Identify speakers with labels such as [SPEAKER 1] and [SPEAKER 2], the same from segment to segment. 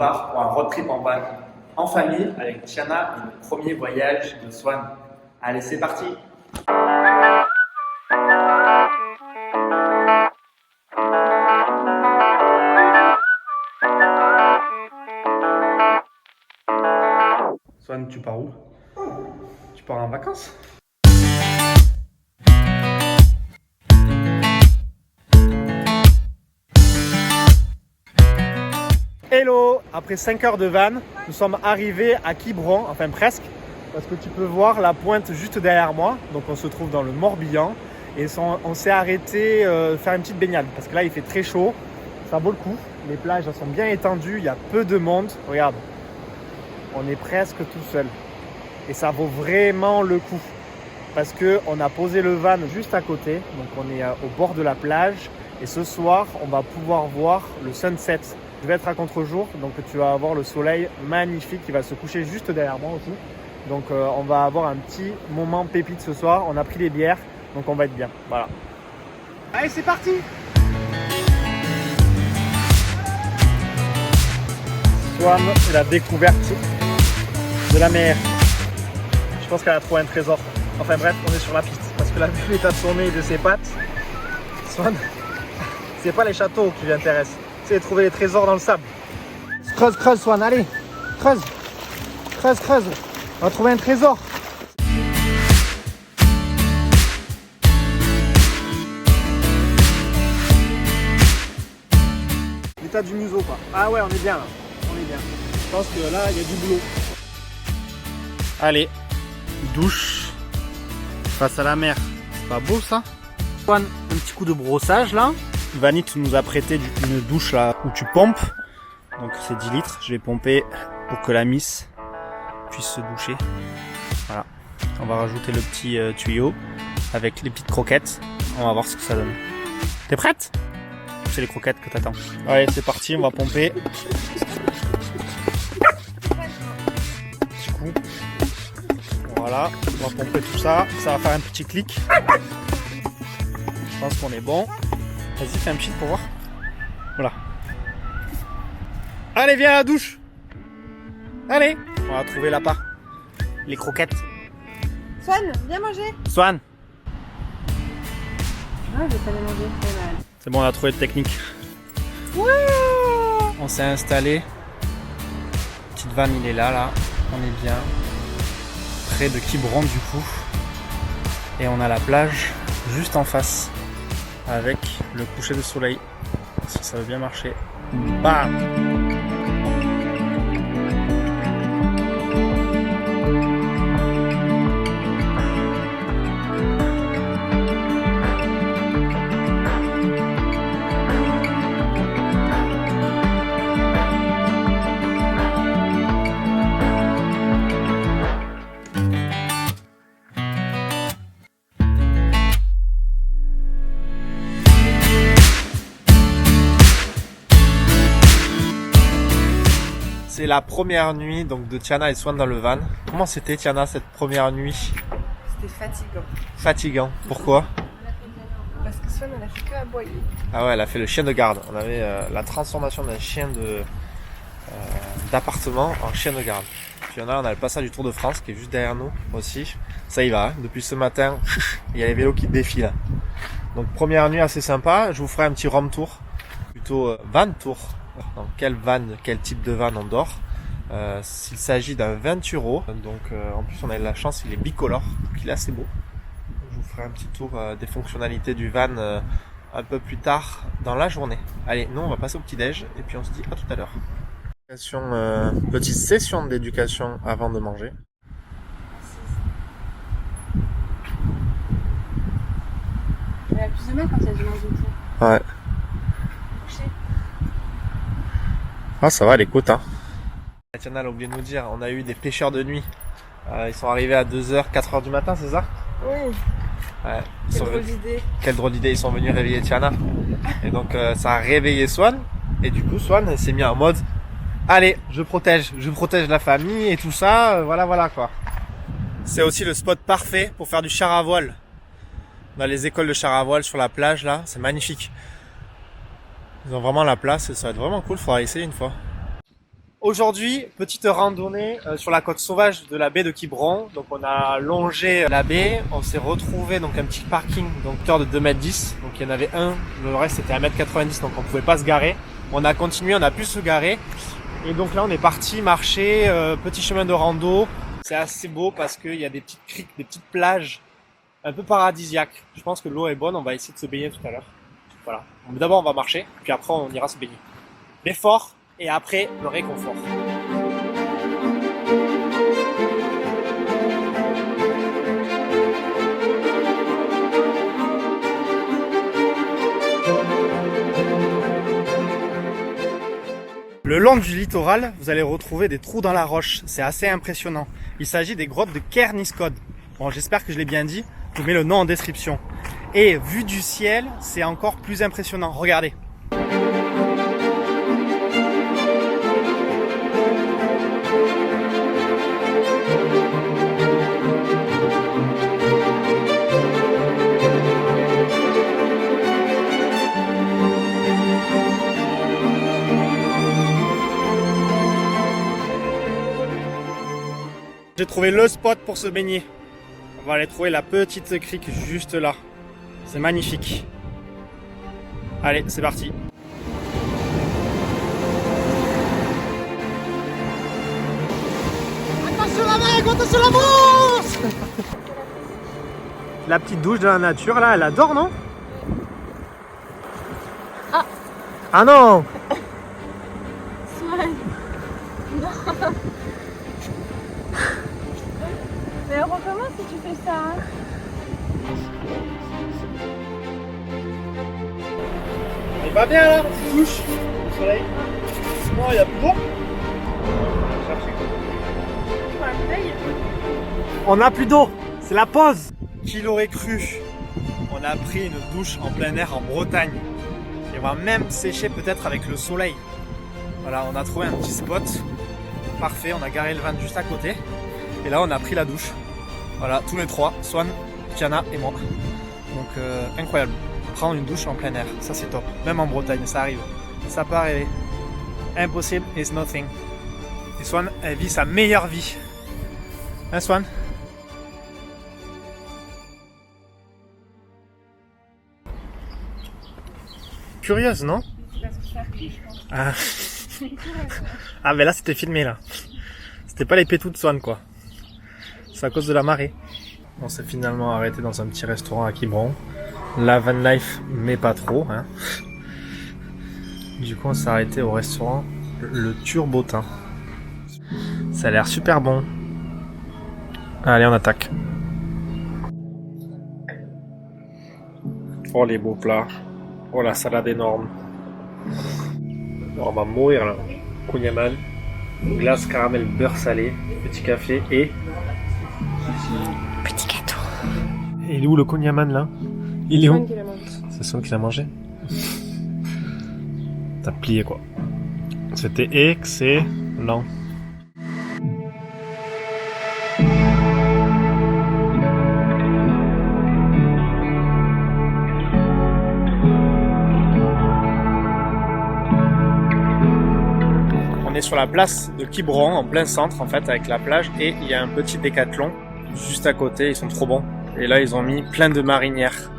[SPEAKER 1] départ pour un road trip en van, en famille, avec Tiana et le premier voyage de Swan. Allez, c'est parti! Swan, tu pars où? Tu pars en vacances? Hello! Après 5 heures de van, nous sommes arrivés à Quiberon, enfin presque, parce que tu peux voir la pointe juste derrière moi. Donc on se trouve dans le Morbihan et on s'est arrêté faire une petite baignade parce que là il fait très chaud, ça vaut le coup. Les plages sont bien étendues, il y a peu de monde. Regarde, on est presque tout seul et ça vaut vraiment le coup parce qu'on a posé le van juste à côté, donc on est au bord de la plage et ce soir on va pouvoir voir le sunset. Je vais être à contre-jour, donc tu vas avoir le soleil magnifique qui va se coucher juste derrière moi aussi. Donc on va avoir un petit moment pépite ce soir. On a pris des bières, donc on va être bien. Voilà. Allez, c'est parti! Swan, c'est la découverte de la mer. Je pense qu'elle a trouvé un trésor. Enfin bref, on est sur la piste parce que la vue est assommée de ses pattes. Swan, c'est pas les châteaux qui lui intéressent. C'est trouver les trésors dans le sable. Creuse, creuse, Swan, allez, creuse, creuse, creuse. On va trouver un trésor. L'état du museau, quoi. Ah ouais, on est bien là. On est bien. Je pense que là, il y a du boulot. Allez, douche face à la mer. C'est pas beau ça? Swan, un petit coup de brossage là. Vanit nous a prêté une douche là où tu pompes, donc c'est 10 litres, je vais pomper pour que la miss puisse se doucher. Voilà, on va rajouter le petit tuyau avec les petites croquettes, on va voir ce que ça donne. T'es prête? C'est les croquettes que t'attends. Allez, c'est parti, on va pomper. Petit coup. Voilà, on va pomper tout ça, ça va faire un petit clic. Je pense qu'on est bon. Vas-y, fais un petit pour voir. Voilà. Allez, viens à la douche. Allez. On va trouver l'appât. Les croquettes.
[SPEAKER 2] Swan, viens manger.
[SPEAKER 1] Swan.
[SPEAKER 2] Ah, je vais pas les manger.
[SPEAKER 1] C'est bon, on a trouvé de technique.
[SPEAKER 2] Wow.
[SPEAKER 1] On s'est installé. Petite vanne, il est là. On est bien. Près de Quiberon du coup. Et on a la plage juste en face. Avec le coucher de soleil, si ça veut bien marcher. Bam! C'est la première nuit donc de Tiana et Swan dans le van. Comment c'était Tiana cette première nuit?
[SPEAKER 2] C'était fatigant.
[SPEAKER 1] Fatigant. Pourquoi?
[SPEAKER 2] Parce que Swan elle a fait que aboyer.
[SPEAKER 1] Ah ouais, elle a fait le chien de garde. On avait la transformation d'un chien d'appartement en chien de garde. Puis on a le passage du Tour de France qui est juste derrière nous aussi. Ça y va, hein. Depuis ce matin, il y a les vélos qui défilent. Donc première nuit assez sympa. Je vous ferai un petit room tour, plutôt van tour. Dans quel type de van on dort. S'il s'agit d'un Venturo, donc en plus on a eu la chance, il est bicolore, donc il est assez beau. Je vous ferai un petit tour des fonctionnalités du van un peu plus tard dans la journée. Allez, nous on va passer au petit déj et puis on se dit à tout à l'heure. Petite session d'éducation avant de manger.
[SPEAKER 2] Elle a plus de mal quand il y a du monde autour.
[SPEAKER 1] Ouais. Ah ça va, les côtes hein. Tiana a oublié de nous dire, on a eu des pêcheurs de nuit. Ils sont arrivés à 2h, 4h du matin, c'est ça?
[SPEAKER 2] Oui.
[SPEAKER 1] Ouais.
[SPEAKER 2] Quelle drôle d'idée.
[SPEAKER 1] Quelle drôle d'idée, ils sont venus réveiller Tiana. Et donc ça a réveillé Swan. Et du coup Swan s'est mis en mode, allez, je protège la famille et tout ça, voilà quoi. C'est aussi le spot parfait pour faire du char à voile. Dans les écoles de char à voile sur la plage là, c'est magnifique. Ils ont vraiment la place et ça va être vraiment cool, faudra essayer une fois. Aujourd'hui, petite randonnée sur la côte sauvage de la baie de Quiberon. Donc on a longé la baie, on s'est retrouvé donc un petit parking donc hauteur de 2,10 m. Donc il y en avait un, le reste c'était 1,90 m donc on pouvait pas se garer. On a continué, on a pu se garer. Et donc là on est parti marcher, petit chemin de rando. C'est assez beau parce qu'il y a des petites criques, des petites plages un peu paradisiaques. Je pense que l'eau est bonne, on va essayer de se baigner tout à l'heure. Voilà. D'abord on va marcher, puis après on ira se baigner. L'effort et après le réconfort. Le long du littoral, vous allez retrouver des trous dans la roche. C'est assez impressionnant. Il s'agit des grottes de Cairniscod. Bon, j'espère que je l'ai bien dit. Je vous mets le nom en description. Et vu du ciel, c'est encore plus impressionnant. Regardez. J'ai trouvé le spot pour se baigner. On va aller trouver la petite crique juste là. C'est magnifique. Allez, c'est parti. Attention la vague, attention la brosse. La petite douche de la nature là, elle adore, non?
[SPEAKER 2] Ah.
[SPEAKER 1] Ah non.
[SPEAKER 2] Swan. Non. Mais on recommence si tu fais ça. Hein.
[SPEAKER 1] Il va bien là, petite douche au soleil. Non, il y a plus d'eau. On a plus d'eau, c'est la pause. Qui l'aurait cru? On a pris une douche en plein air en Bretagne. Et on va même sécher peut-être avec le soleil. Voilà, on a trouvé un petit spot. Parfait, on a garé le van juste à côté. Et là, on a pris la douche. Voilà, tous les trois, Swan, Tiana et moi. Donc, incroyable. Prendre une douche en plein air, ça c'est top. Même en Bretagne, ça arrive. Ça peut arriver. Impossible is nothing. Et Swan, elle vit sa meilleure vie. Hein, Swan? Curieuse, non?
[SPEAKER 2] Parce que ça pue, je pense.
[SPEAKER 1] Ah. Ah, mais là, c'était filmé, là. C'était pas les pétous de Swan, quoi. C'est à cause de la marée. On s'est finalement arrêté dans un petit restaurant à Quiberon. La van life, mais pas trop, hein. Du coup, on s'est arrêté au restaurant Le Turbotin. Ça a l'air super bon. Allez, on attaque. Oh, les beaux plats. Oh, la salade énorme. On va mourir là. Kouign-amann, glace caramel beurre salé, petit café et
[SPEAKER 2] Petit gâteau.
[SPEAKER 1] Et il est où le kouign-amann là? Il est où?
[SPEAKER 2] Qui l'a mangé.
[SPEAKER 1] C'est Swan qui l'a mangé. T'as plié quoi. C'était excellent. On est sur la place de Quiberon, en plein centre en fait, avec la plage, et il y a un petit décathlon juste à côté, ils sont trop bons. Et là ils ont mis plein de marinières.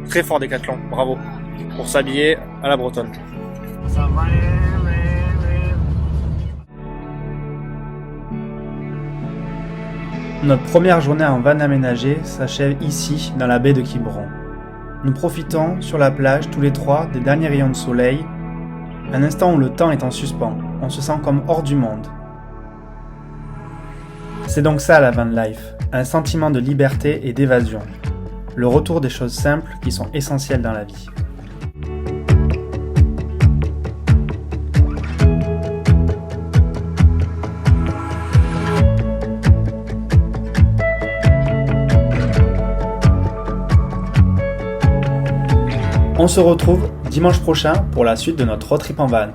[SPEAKER 1] Très fort décathlon, bravo. Pour s'habiller à la bretonne. Ça va. Notre première journée en van aménagé s'achève ici, dans la baie de Quiberon. Nous profitons sur la plage tous les trois des derniers rayons de soleil, un instant où le temps est en suspens. On se sent comme hors du monde. C'est donc ça la van life, un sentiment de liberté et d'évasion. Le retour des choses simples qui sont essentielles dans la vie. On se retrouve dimanche prochain pour la suite de notre road trip en van.